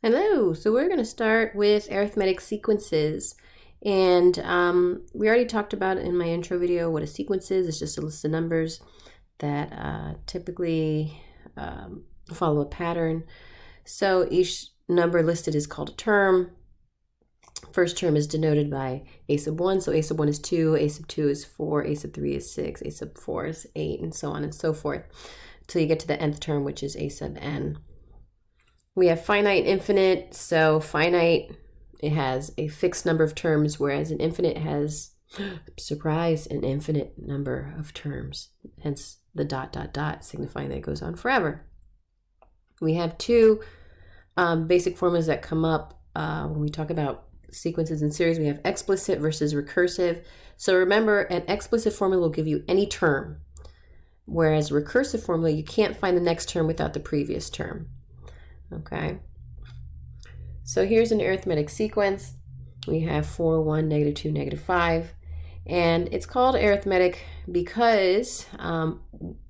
Hello, so we're going to start with arithmetic sequences. And we already talked about in my intro video what a sequence is. It's just a list of numbers that typically follow a pattern. So each number listed is called a term. First term is denoted by a sub 1. So a sub 1 is 2, a sub 2 is 4, a sub 3 is 6, a sub 4 is 8, and so on and so forth, until you get to the nth term, which is a sub n. We have finite and infinite. So finite, it has a fixed number of terms, whereas an infinite has, surprise, an infinite number of terms. Hence the ... signifying that it goes on forever. We have two basic formulas that come up when we talk about sequences and series. We have explicit versus recursive. So remember, an explicit formula will give you any term, whereas recursive formula, you can't find the next term without the previous term. Okay, so here's an arithmetic sequence. We have 4, 1, negative 2, negative 5. And it's called arithmetic because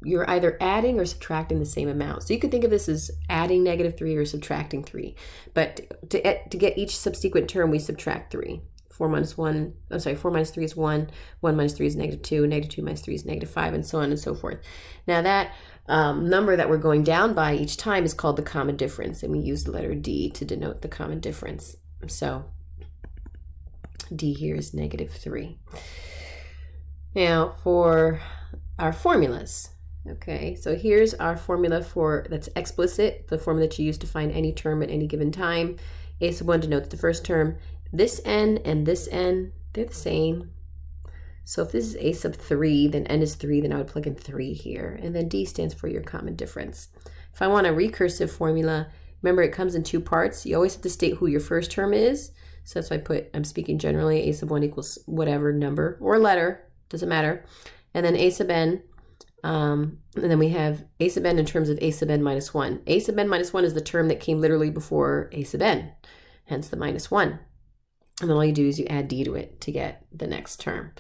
you're either adding or subtracting the same amount. So you can think of this as adding negative 3 or subtracting 3. But to get each subsequent term, we subtract 3. 4 minus 3 is 1, 1 minus 3 is negative 2, negative 2 minus 3 is negative 5, and so on and so forth. Now that number that we're going down by each time is called the common difference, and we use the letter D to denote the common difference. So D here is negative 3. Now for our formulas. Okay, so here's our formula that's explicit, the formula that you use to find any term at any given time. A sub 1 denotes the first term. This n and this n, they're the same. So if this is a sub 3, then n is 3, then I would plug in 3 here. And then D stands for your common difference. If I want a recursive formula, remember it comes in two parts. You always have to state who your first term is. So that's why I'm speaking generally, a sub 1 equals whatever number or letter, doesn't matter. And then a sub n, and then we have a sub n in terms of a sub n minus 1. A sub n minus 1 is the term that came literally before a sub n, hence the minus 1. And then all you do is you add D to it to get the next term.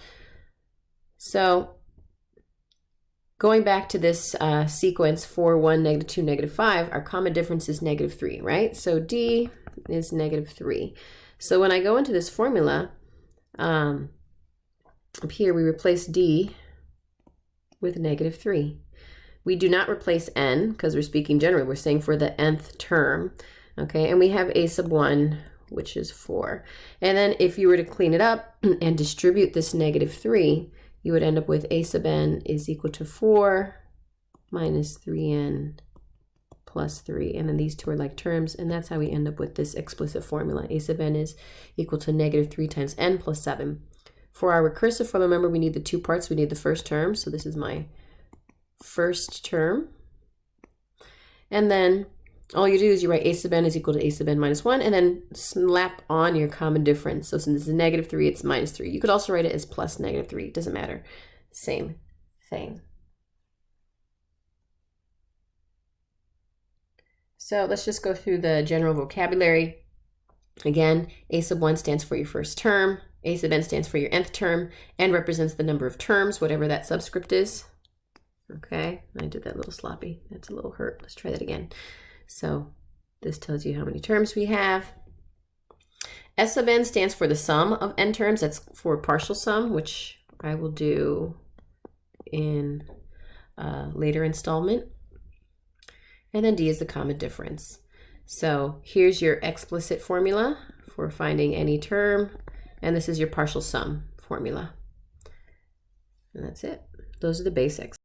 So going back to this sequence 4, 1, negative 2, negative 5, our common difference is negative 3, right? So D is negative 3. So when I go into this formula, up here we replace D with negative 3. We do not replace n because we're speaking generally. We're saying for the nth term, okay? And we have a sub 1, which is 4. And then if you were to clean it up and distribute this negative 3, you would end up with a sub n is equal to 4 minus 3n plus 3. And then these two are like terms, and that's how we end up with this explicit formula. A sub n is equal to negative 3 times n plus 7. For our recursive formula, remember we need the two parts. We need the first term. So this is my first term. And then all you do is you write a sub n is equal to a sub n minus 1, and then slap on your common difference. So since this is negative 3, it's minus 3. You could also write it as plus negative 3. It doesn't matter. Same thing. So let's just go through the general vocabulary. Again, a sub 1 stands for your first term. A sub n stands for your nth term. N represents the number of terms, whatever that subscript is. Okay, I did that a little sloppy. That's a little hurt. Let's try that again. So this tells you how many terms we have. S sub n stands for the sum of n terms. That's for partial sum, which I will do in a later installment. And then D is the common difference. So here's your explicit formula for finding any term, and this is your partial sum formula. And that's it. Those are the basics.